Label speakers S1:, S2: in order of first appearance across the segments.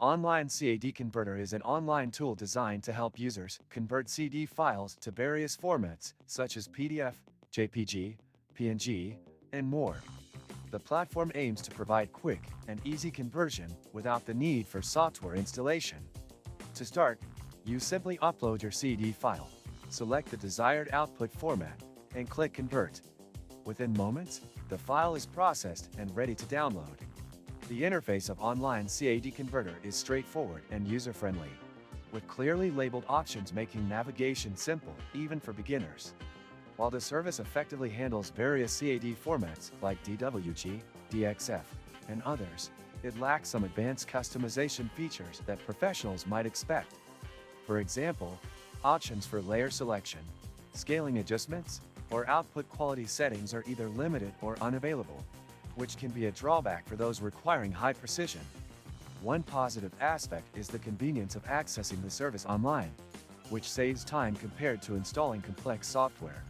S1: Online CAD Converter is an online tool designed to help users convert CD files to various formats, such as PDF, JPG, PNG, and more. The platform aims to provide quick and easy conversion without the need for software installation. To start, you simply upload your CD file, select the desired output format, and click Convert. Within moments, the file is processed and ready to download. The interface of online CAD Converter is straightforward and user-friendly, with clearly labeled options making navigation simple even for beginners. While the service effectively handles various CAD formats like DWG, DXF, and others, it lacks some advanced customization features that professionals might expect. For example, options for layer selection, scaling adjustments, or output quality settings are either limited or unavailable, which can be a drawback for those requiring high precision. One positive aspect is the convenience of accessing the service online, which saves time compared to installing complex software.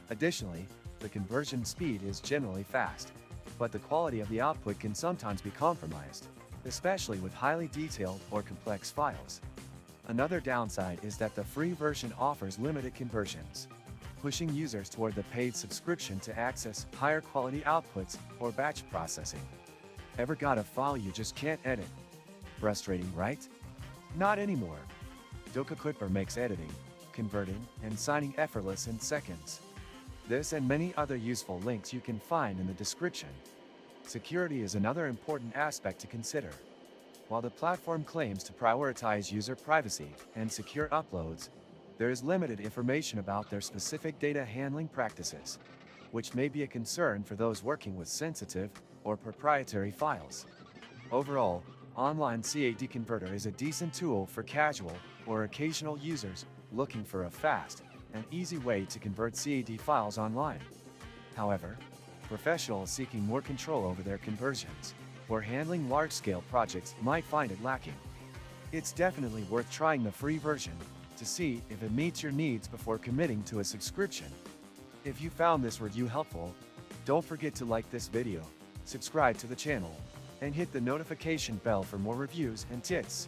S1: Additionally, the conversion speed is generally fast, but the quality of the output can sometimes be compromised, especially with highly detailed or complex files. Another downside is that the free version offers limited conversions, pushing users toward the paid subscription to access higher quality outputs or batch processing. Ever got a file you just can't edit? Frustrating, right? Not anymore. DocuQuiper makes editing, converting, and signing effortless in seconds. This and many other useful links you can find in the description. Security is another important aspect to consider. While the platform claims to prioritize user privacy and secure uploads, there is limited information about their specific data handling practices, which may be a concern for those working with sensitive or proprietary files. Overall, online CAD Converter is a decent tool for casual or occasional users looking for a fast and easy way to convert CAD files online. However, professionals seeking more control over their conversions or handling large-scale projects might find it lacking. It's definitely worth trying the free version to see if it meets your needs before committing to a subscription. If you found this review helpful, don't forget to like this video, subscribe to the channel, and hit the notification bell for more reviews and tips.